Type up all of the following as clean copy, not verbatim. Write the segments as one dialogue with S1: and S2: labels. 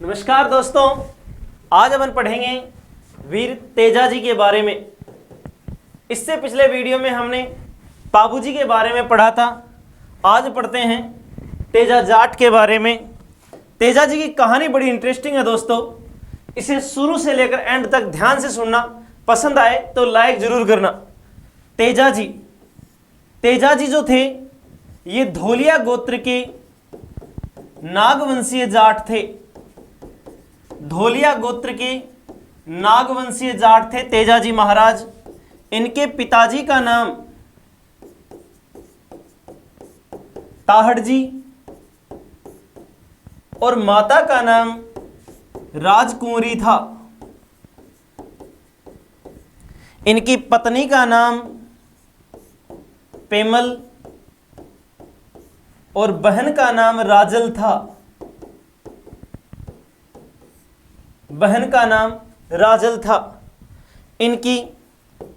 S1: नमस्कार दोस्तों, आज अपन पढ़ेंगे वीर तेजाजी के बारे में। इससे पिछले वीडियो में हमने बाबूजी के बारे में पढ़ा था। आज पढ़ते हैं तेजा जाट के बारे में। तेजाजी की कहानी बड़ी इंटरेस्टिंग है दोस्तों, इसे शुरू से लेकर एंड तक ध्यान से सुनना। पसंद आए तो लाइक जरूर करना। तेजाजी जो थे ये धोलिया गोत्र के नागवंशीय जाट थे। धोलिया गोत्र के नागवंशीय जाट थे तेजाजी महाराज। इनके पिताजी का नाम ताहड़ जी और माता का नाम राजकुंवरी था। इनकी पत्नी का नाम पेमल और बहन का नाम राजल था। बहन का नाम राजल था। इनकी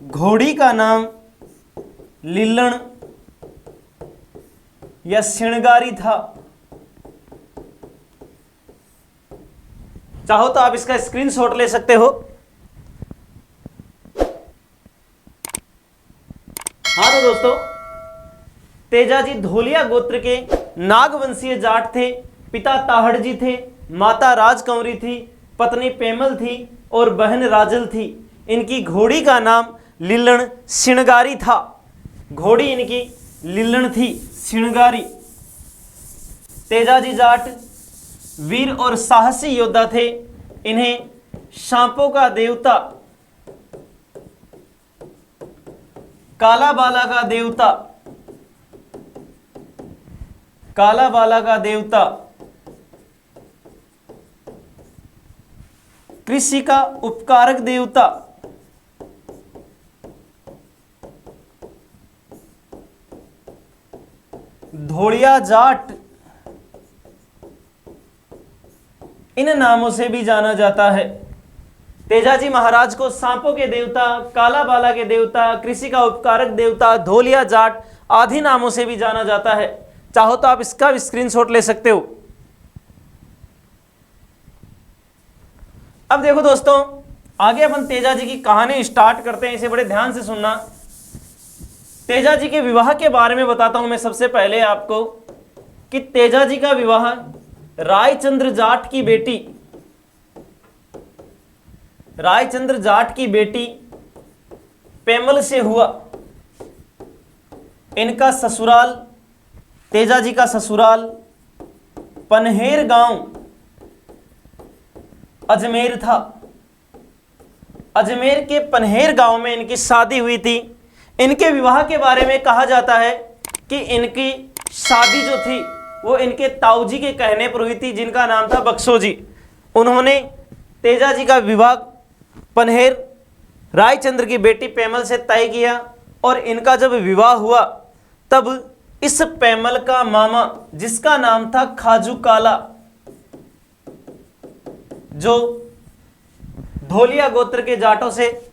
S1: घोड़ी का नाम लिल्लण या सिणगारी था। चाहो तो आप इसका स्क्रीनशॉट ले सकते हो। हाँ तो दोस्तों, तेजाजी धोलिया गोत्र के नागवंशीय जाट थे। पिता ताहड़ जी थे, माता राजकुंवरी थी, पत्नी पेमल थी और बहन राजल थी। इनकी घोड़ी का नाम लिल्लण सिणगारी था। घोड़ी इनकी लिल्लण थी, सिणगारी। तेजाजी जाट वीर और साहसी योद्धा थे। इन्हें सांपों का देवता, कालाबाला का देवता, कालाबाला का देवता, कृषि का उपकारक देवता, धोलिया जाट, इन नामों से भी जाना जाता है। तेजाजी महाराज को सांपों के देवता, कालाबाला के देवता, कृषि का उपकारक देवता, धोलिया जाट आदि नामों से भी जाना जाता है। चाहो तो आप इसका भी स्क्रीनशॉट ले सकते हो। अब देखो दोस्तों, आगे अपन तेजाजी की कहानी स्टार्ट करते हैं। इसे बड़े ध्यान से सुनना। तेजाजी के विवाह के बारे में बताता हूं मैं सबसे पहले आपको कि तेजाजी का विवाह रायचंद्र जाट की बेटी, रायचंद्र जाट की बेटी पेमल से हुआ। इनका ससुराल, तेजाजी का ससुराल पनहेर गांव अजमेर था। अजमेर के पनहेर गांव में इनकी शादी हुई थी। इनके विवाह के बारे में कहा जाता है कि इनकी शादी जो थी वो इनके ताऊजी के कहने पर हुई थी, जिनका नाम था बक्सो जी। उन्होंने तेजाजी का विवाह पनहेर रायचंद्र की बेटी पेमल से तय किया और इनका जब विवाह हुआ तब इस पेमल का मामा, जिसका नाम था खाजू काला, जो धोलिया गोत्र के जाटों से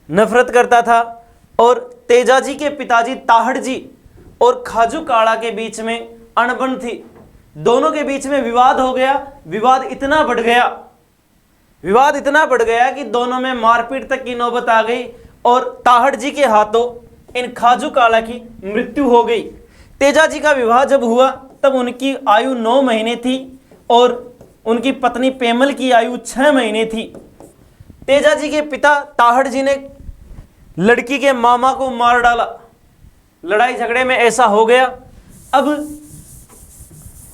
S1: नफरत करता था, और तेजाजी के पिताजी ताहड़ जी और खाजू काला के बीच में अणबन थी। दोनों के बीच में विवाद हो गया। विवाद इतना बढ़ गया कि दोनों में मारपीट तक की नौबत आ गई और ताहड़ जी के हाथों इन खाजू काला की मृत्यु हो गई। तेजाजी का विवाह जब हुआ तब उनकी आयु 9 महीने थी और उनकी पत्नी पेमल की आयु 6 महीने थी। तेजाजी के पिता ताहड़ जी ने लड़की के मामा को मार डाला। लड़ाई झगड़े में ऐसा हो गया। अब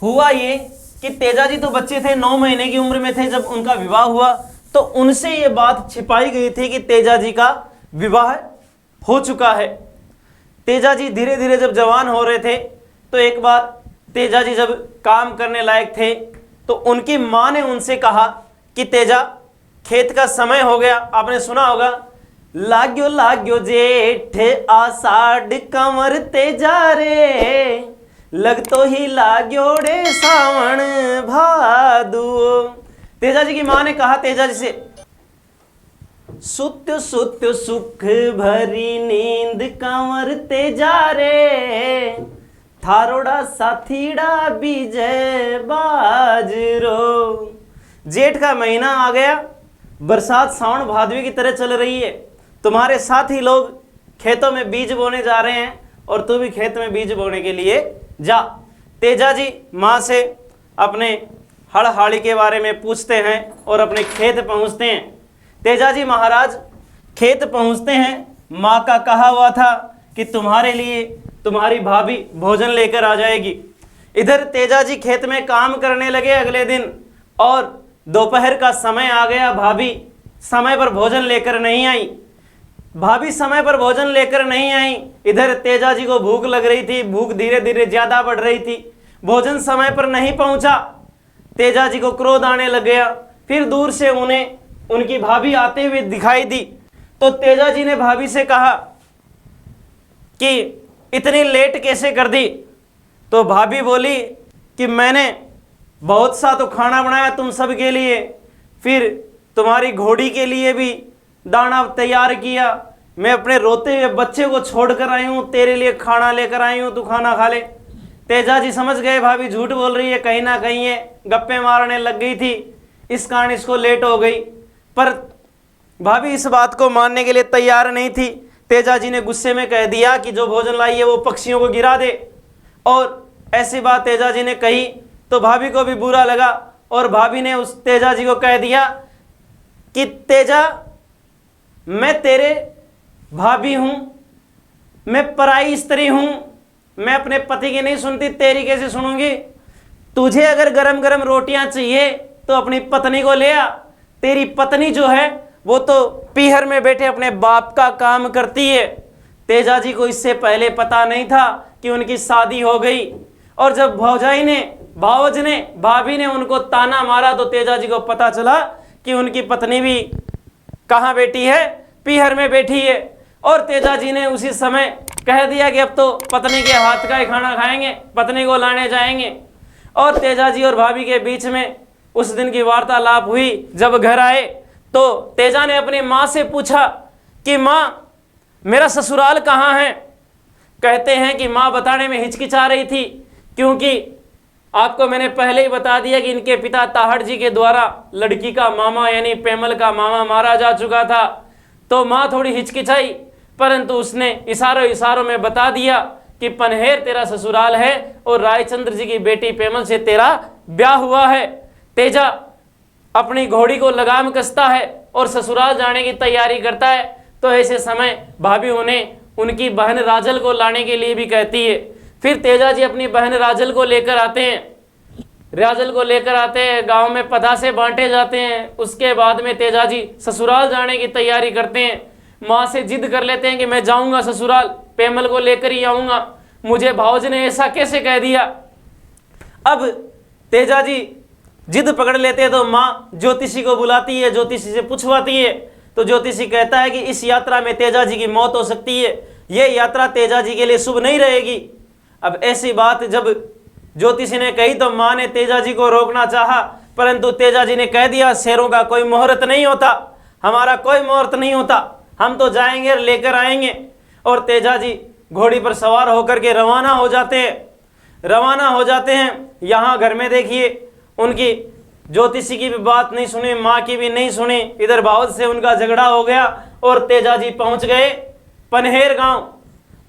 S1: हुआ ये कि तेजाजी तो बच्चे थे, 9 महीने की उम्र में थे जब उनका विवाह हुआ, तो उनसे ये बात छिपाई गई थी कि तेजाजी का विवाह हो चुका है। तेजाजी धीरे धीरे जब जवान हो रहे थे तो एक बार तेजाजी जब काम करने लायक थे तो उनकी मां ने उनसे कहा कि तेजा, खेत का समय हो गया। आपने सुना होगा, लाग्यो लाग्यो जेठ आषाढ़ कंवर तेजा रे, लग तो ही लाग्यो रे सावण भादुओ। तेजाजी की मां ने कहा तेजाजी से, सुत्यो सुत्यो सुख भरी नींद कंवर तेजा रे, थारोड़ा साथीड़ा बीजे बाजरो, जेठ का महीना आ गया, बरसात सावन भादवी की तरह चल रही है। तुम्हारे साथी लोग खेतों में बीज बोने जा रहे हैं और तू भी खेत में बीज बोने के लिए जा। तेजा जी माँ से अपने हड़हाड़ी के बारे में पूछते हैं और अपने खेत पहुँचते हैं। तेजा जी महाराज खेत पहुँचते हैं। माँ का कहा हुआ था कि तुम्हारे लिए तुम्हारी भाभी भोजन लेकर आ जाएगी। इधर तेजा जी खेत में काम करने लगे अगले दिन, और दोपहर का समय आ गया। भाभी समय पर भोजन लेकर नहीं आई। भाभी समय पर भोजन लेकर नहीं आई। इधर तेजा जी को भूख लग रही थी, भूख धीरे धीरे ज्यादा बढ़ रही थी। भोजन समय पर नहीं पहुंचा। तेजा जी को क्रोध आने लग गया। फिर दूर से उन्हें उनकी भाभी आते हुए दिखाई दी, तो तेजा जी ने भाभी से कहा कि इतनी लेट कैसे कर दी। तो भाभी बोली कि मैंने बहुत सा तो खाना बनाया तुम सब के लिए, फिर तुम्हारी घोड़ी के लिए भी दाना तैयार किया। मैं अपने रोते हुए बच्चे को छोड़कर आई हूँ, तेरे लिए खाना लेकर आई हूँ, तू खाना खा ले। तेजा जी समझ गए भाभी झूठ बोल रही है, कहीं ना कहीं ये गप्पे मारने लग गई थी, इस कारण इसको लेट हो गई। पर भाभी इस बात को मानने के लिए तैयार नहीं थी। तेजा जी ने गुस्से में कह दिया कि जो भोजन लाई है वो पक्षियों को गिरा दे। और ऐसी बात तेजा जी ने कही तो भाभी को भी बुरा लगा, और भाभी ने उस तेजा जी को कह दिया कि तेजा, मैं तेरे भाभी हूं, मैं पराई स्त्री हूं, मैं अपने पति की नहीं सुनती, तेरी कैसे सुनूंगी। तुझे अगर गरम गरम रोटियां चाहिए तो अपनी पत्नी को ले आ। तेरी पत्नी जो है वो तो पीहर में बैठे अपने बाप का काम करती है। तेजा जी को इससे पहले पता नहीं था कि उनकी शादी हो गई, और जब भावज ने भाभी ने उनको ताना मारा तो तेजा जी को पता चला कि उनकी पत्नी भी कहाँ बैठी है, पीहर में बैठी है। और तेजा जी ने उसी समय कह दिया कि अब तो पत्नी के हाथ का ही खाना खाएंगे, पत्नी को लाने जाएंगे। और तेजा जी और भाभी के बीच में उस दिन की वार्तालाप हुई। जब घर आए तो तेजा ने अपनी माँ से पूछा कि माँ, मेरा ससुराल कहाँ है। कहते हैं कि माँ बताने में हिचकिचा रही थी, क्योंकि आपको मैंने पहले ही बता दिया कि इनके पिता ताहड़ जी के द्वारा लड़की का मामा यानी पेमल का मामा मारा जा चुका था। तो माँ थोड़ी हिचकिचाई, परंतु उसने इशारों में बता दिया कि पनहेर तेरा ससुराल है और रायचंद्र जी की बेटी पेमल से तेरा ब्याह हुआ है। तेजा अपनी घोड़ी को लगाम कसता है और ससुराल जाने की तैयारी करता है। तो ऐसे समय भाभी उन्हें उनकी बहन राजल को लाने के लिए भी कहती है। फिर तेजा जी अपनी बहन राजल को लेकर आते हैं। राजल को लेकर आते हैं, गांव में पतासे बांटे जाते हैं। उसके बाद में तेजा जी ससुराल जाने की तैयारी करते हैं। माँ से जिद कर लेते हैं कि मैं जाऊंगा ससुराल, पेमल को लेकर ही आऊंगा, मुझे भावज ने ऐसा कैसे कह दिया। अब तेजा जी जिद पकड़ लेते हैं तो माँ ज्योतिषी को बुलाती है, ज्योतिषी से पूछवाती है। तो ज्योतिषी कहता है कि इस यात्रा में तेजा जी की मौत हो सकती है, यह यात्रा तेजा जी के लिए शुभ नहीं रहेगी। अब ऐसी बात जब ज्योतिषी ने कही तो माँ ने तेजा जी को रोकना चाहा, परंतु तेजा जी ने कह दिया शेरों का कोई मुहूर्त नहीं होता, हमारा कोई मुहूर्त नहीं होता, हम तो जाएंगे और लेकर आएंगे। और तेजा जी घोड़ी पर सवार होकर के रवाना हो जाते हैं। यहाँ घर में देखिए उनकी ज्योतिषी की भी बात नहीं सुनी, माँ की भी नहीं सुनी। इधर भावज से उनका झगड़ा हो गया और तेजा जी पहुँच गए पनहेर गांव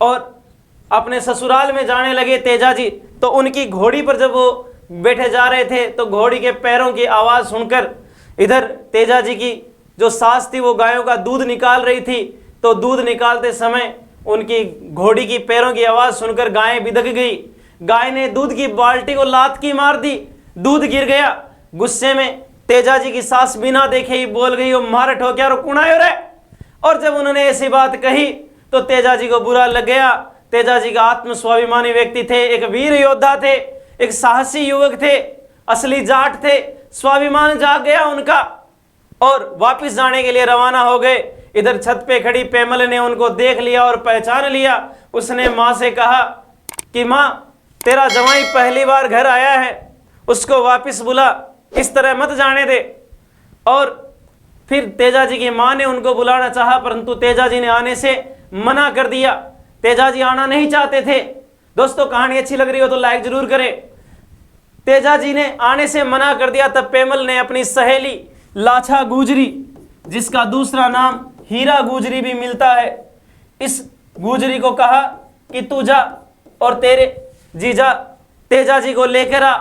S1: और अपने ससुराल में जाने लगे तेजा जी। तो उनकी घोड़ी पर जब वो बैठे जा रहे थे तो घोड़ी के पैरों की आवाज़ सुनकर इधर तेजा जी की जो सास थी वो गायों का दूध निकाल रही थी। तो दूध निकालते समय उनकी घोड़ी की पैरों की आवाज़ सुनकर गाय बिदक गई। गाय ने दूध की बाल्टी को लात की मार दी, दूध गिर गया। गुस्से में तेजा जी की सास बिना देखे ही बोल गई, वो मार ठोक्या रो कुणायो रे। और जब उन्होंने ऐसी बात कही तो तेजा जी को बुरा लग गया। तेजा जी का आत्म स्वाभिमानी व्यक्ति थे, एक वीर योद्धा थे, एक साहसी युवक थे, असली जाट थे। स्वाभिमान जाग गया उनका और वापस जाने के लिए रवाना हो गए। इधर छत पे खड़ी पेमल ने उनको देख लिया और पहचान लिया। उसने माँ से कहा कि माँ, तेरा जवाई पहली बार घर आया है, उसको वापस बुला, इस तरह मत जाने दे। और फिर तेजा जी की माँ ने उनको बुलाना चाहा, परंतु तेजा जी ने आने से मना कर दिया। तेजा जी आना नहीं चाहते थे। दोस्तों, कहानी अच्छी लग रही हो तो लाइक जरूर करें। तेजाजी ने आने से मना कर दिया। तब पेमल ने अपनी सहेली लाछा गुजरी, जिसका दूसरा नाम हीरा गुजरी भी मिलता है, इस गुजरी को कहा कि तू जा और तेरे जीजा तेजाजी को लेकर आ।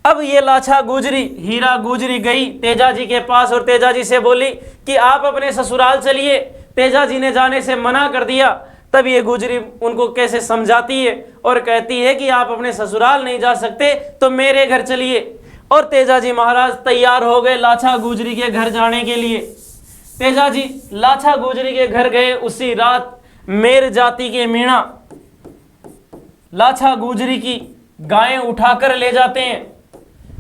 S1: अब ये लाछा गुजरी हीरा गुजरी गई तेजाजी के पास और तेजाजी से बोली कि आप अपने ससुराल चलिए। तेजाजी ने जाने से मना कर दिया। तब ये गुजरी उनको कैसे समझाती है और कहती है कि आप अपने ससुराल नहीं जा सकते तो मेरे घर चलिए। और तेजाजी महाराज तैयार हो गए लाछा गुजरी के घर जाने के लिए। तेजाजी लाछा गुजरी के घर गए। उसी रात मेर जाति के मीणा लाछा गुजरी की गायें उठाकर ले जाते हैं।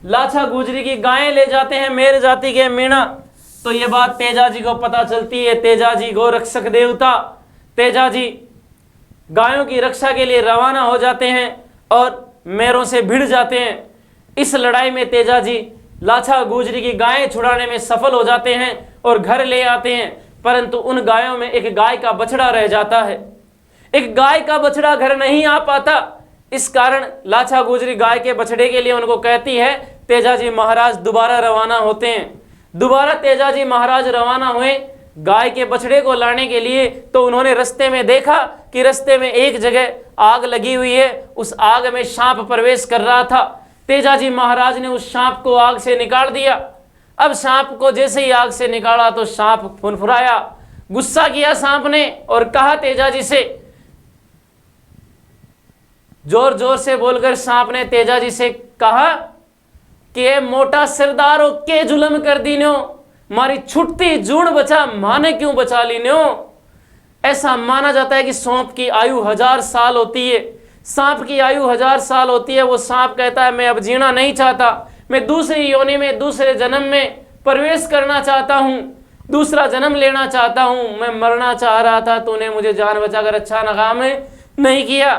S1: लाछा गुजरी की गायें ले जाते हैं मेर जाति के मीणा। तो ये बात तेजाजी को पता चलती है। तेजाजी गो रक्षक देवता, तेजाजी गायों की रक्षा के लिए रवाना हो जाते हैं और मेरों से भिड़ जाते हैं। इस लड़ाई में तेजाजी लाछा गुजरी की गायें छुड़ाने में सफल हो जाते हैं और घर ले आते हैं। परंतु उन गायों में एक गाय का बछड़ा रह जाता है। एक गाय का बछड़ा घर नहीं आ पाता। इस कारण लाछा गुजरी गाय के बछड़े के लिए उनको कहती है। तेजाजी महाराज दोबारा रवाना होते हैं। दोबारा तेजाजी महाराज रवाना हुए गाय के बछड़े को लाने के लिए। तो उन्होंने रास्ते में देखा कि रास्ते में एक जगह आग लगी हुई है। उस आग में सांप प्रवेश कर रहा था। तेजाजी महाराज ने उस सांप को आग से निकाल दिया। अब सांप को जैसे ही आग से निकाला तो सांप फुनफुराया। गुस्सा किया सांप ने और कहा तेजाजी से, जोर जोर से बोलकर सांप ने तेजाजी से कहा कि ए मोटा सरदारो के जुलम कर दीन्यो, मारी छुट्टी जून बचा माने क्यों बचा लीन्यो। ऐसा माना जाता है कि सांप की आयु 1000 साल होती है। सांप की आयु 1000 साल होती है। वो सांप कहता है मैं अब जीना नहीं चाहता, मैं दूसरी योनि में दूसरे जन्म में प्रवेश करना चाहता हूँ, दूसरा जन्म लेना चाहता हूँ। मैं मरना चाह रहा था, तूने मुझे जान बचाकर अच्छा काम नहीं किया।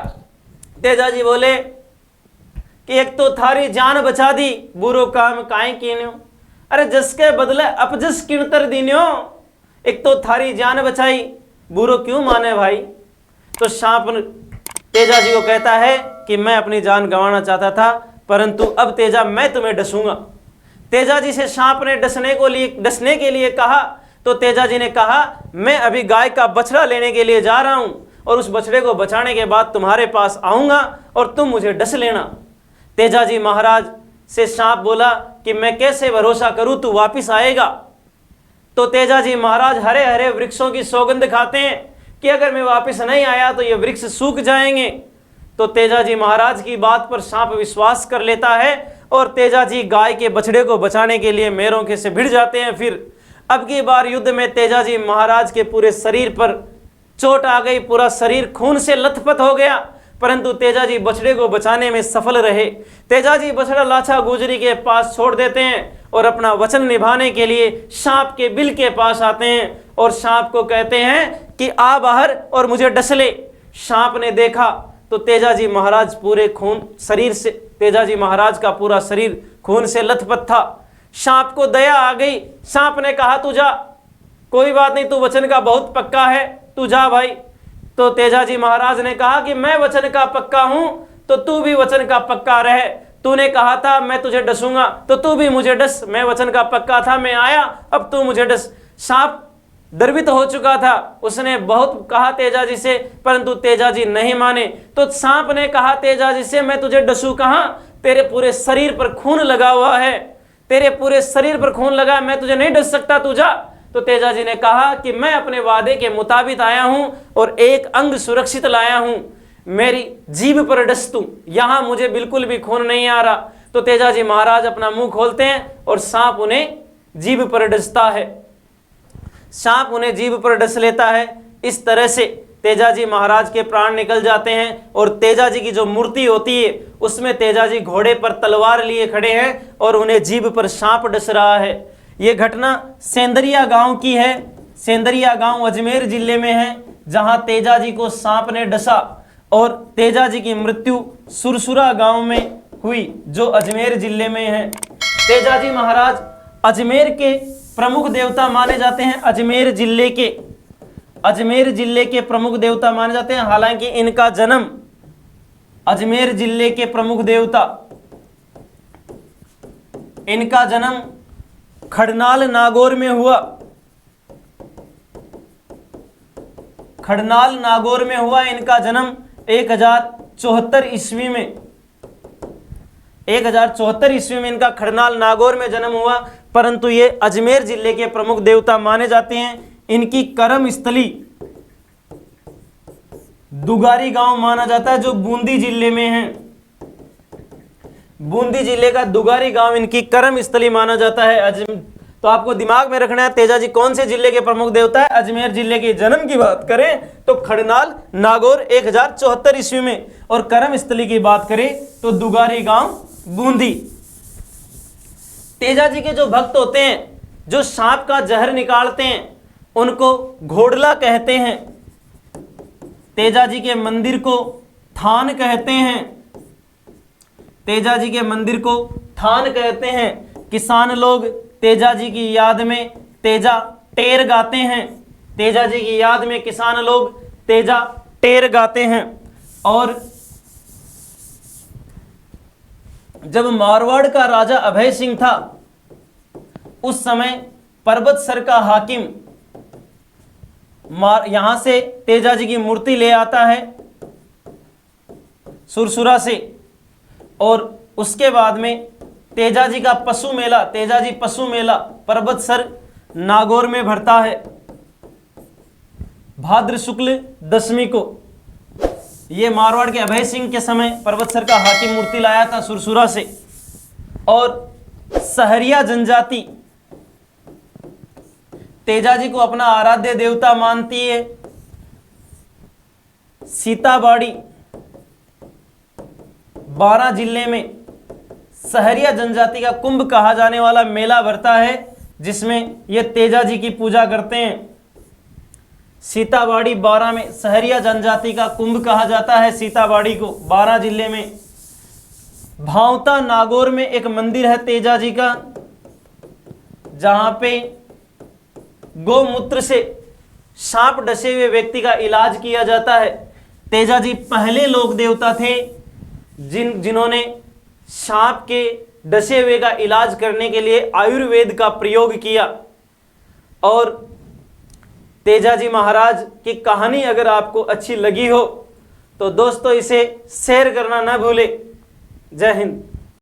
S1: तेजाजी बोले कि एक तो थारी जान बचा दी, बुरो काम काहे कीन्यो, अरे जिसके बदले अपजस किणतर दीन्यो। एक तो थारी जान बचाई, बुरो क्यों माने भाई। तो सांप तेजाजी को कहता है कि मैं अपनी जान गंवाना चाहता था, परंतु अब तेजा मैं तुम्हें डसूंगा। तेजाजी से सांप ने डसने के लिए कहा। तो तेजाजी ने कहा मैं अभी गाय का बछड़ा लेने के लिए जा रहा हूं और उस बछड़े को बचाने के बाद तुम्हारे पास आऊंगा और तुम मुझे डस लेना। तेजाजी महाराज से सांप बोला कि मैं कैसे भरोसा करूं तू वापिस आएगा। तो तेजाजी महाराज हरे हरे वृक्षों की सौगंध खाते हैं कि अगर मैं वापस नहीं आया तो ये वृक्ष सूख जाएंगे। तो तेजाजी महाराज की बात पर सांप विश्वास कर लेता है और तेजाजी गाय के बछड़े को बचाने के लिए मेरों के से भिड़ जाते हैं। फिर अब की बार युद्ध में तेजाजी महाराज के पूरे शरीर पर चोट आ गई, पूरा शरीर खून से लथपथ हो गया, परंतु तेजाजी बछड़े को बचाने में सफल रहे। तेजाजी बछड़ा लाछा गुजरी के पास छोड़ देते हैं और अपना वचन निभाने के लिए सांप के बिल के पास आते हैं और सांप को कहते हैं कि आ बाहर और मुझे डस ले। सांप ने देखा तो तेजाजी महाराज पूरे खून शरीर से, तेजाजी महाराज का पूरा शरीर खून से लथपथ था। सांप को दया आ गई। सांप ने कहा तू जा, कोई बात नहीं, तू वचन का बहुत पक्का है, तू जा भाई। तो तेजाजी महाराज ने कहा कि मैं वचन का पक्का हूं तो तू भी वचन का पक्का रहे। तूने कहा था मैं तुझे डसूंगा तो तू भी मुझे डस, मैं वचन का पक्का था, मैं आया, अब तू मुझे डस। सांप द्रवित हो चुका था, उसने बहुत कहा तेजाजी से, परंतु तेजाजी नहीं माने। तो सांप ने कहा तेजाजी से मैं तुझे डसूं कहां, तेरे पूरे शरीर पर खून लगा हुआ है, तेरे पूरे शरीर पर खून लगा, मैं तुझे नहीं डस सकता, तू जा। तो तेजाजी ने कहा कि मैं अपने वादे के मुताबिक आया हूं और एक अंग सुरक्षित लाया हूं, मेरी जीभ पर डस तू, यहां मुझे बिल्कुल भी खून नहीं आ रहा। तो तेजाजी महाराज अपना मुंह खोलते हैं और सांप उन्हें जीभ पर डसता है। सांप उन्हें जीभ पर डस लेता है। इस तरह से तेजाजी महाराज के प्राण निकल जाते हैं और तेजाजी की जो मूर्ति होती है उसमें तेजाजी घोड़े पर तलवार लिए खड़े हैं और उन्हें जीभ पर सांप डस रहा है। ये घटना सेंदरिया गांव की है। सेंदरिया गांव अजमेर जिले में है, जहां तेजाजी को सांप ने डसा और तेजाजी की मृत्यु सुरसुरा गांव में हुई जो अजमेर जिले में है। तेजाजी महाराज अजमेर के प्रमुख देवता माने जाते हैं। अजमेर जिले के प्रमुख देवता माने जाते हैं। हालांकि इनका जन्म अजमेर जिले के प्रमुख देवता इनका जन्म खडनाल नागौर में हुआ। खडनाल नागौर में हुआ इनका जन्म 1074 ईस्वी में। 1074 ईस्वी में इनका खडनाल नागौर में जन्म हुआ, परंतु ये अजमेर जिले के प्रमुख देवता माने जाते हैं। इनकी कर्म स्थली दुगारी गांव माना जाता है, जो बूंदी जिले में है। बूंदी जिले का दुगारी गांव इनकी कर्म स्थली माना जाता है। तो आपको दिमाग में रखना है तेजाजी कौन से जिले के प्रमुख देवता है। अजमेर जिले के। जन्म की बात करें तो खडनाल नागौर 1074 ईस्वी में, और कर्म स्थली की बात करें तो दुगारी गांव बूंदी। तेजाजी के जो भक्त होते हैं, जो सांप का जहर निकालते हैं, उनको घोड़ला कहते हैं। तेजाजी के मंदिर को थान कहते हैं। तेजाजी के मंदिर को थान कहते हैं। किसान लोग तेजाजी की याद में तेजा टेर गाते हैं। तेजाजी की याद में किसान लोग तेजा टेर गाते हैं। और जब मारवाड़ का राजा अभय सिंह था, उस समय पर्वतसर का हाकिम यहां से तेजाजी की मूर्ति ले आता है सुरसुरा से, और उसके बाद में तेजाजी का पशु मेला, तेजाजी पशु मेला पर्वतसर नागौर में भरता है भाद्र शुक्ल दशमी को। ये मारवाड़ के अभय सिंह के समय पर्वतसर का हाकिम मूर्ति लाया था सुरसुरा से। और सहरिया जनजाति तेजाजी को अपना आराध्य देवता मानती है। सीताबाड़ी 12 जिले में सहरिया जनजाति का कुंभ कहा जाने वाला मेला भरता है, जिसमें ये तेजाजी की पूजा करते हैं। सीताबाड़ी 12 में सहरिया जनजाति का कुंभ कहा जाता है सीताबाड़ी को, 12 जिले में। भावता नागौर में एक मंदिर है तेजाजी का, जहां पे गौमूत्र से सांप डसे हुए व्यक्ति का इलाज किया जाता है। तेजाजी पहले लोक देवता थे जिन्होंने सांप के डसे हुए का इलाज करने के लिए आयुर्वेद का प्रयोग किया। और तेजाजी महाराज की कहानी अगर आपको अच्छी लगी हो तो दोस्तों इसे शेयर करना न भूले। जय हिंद।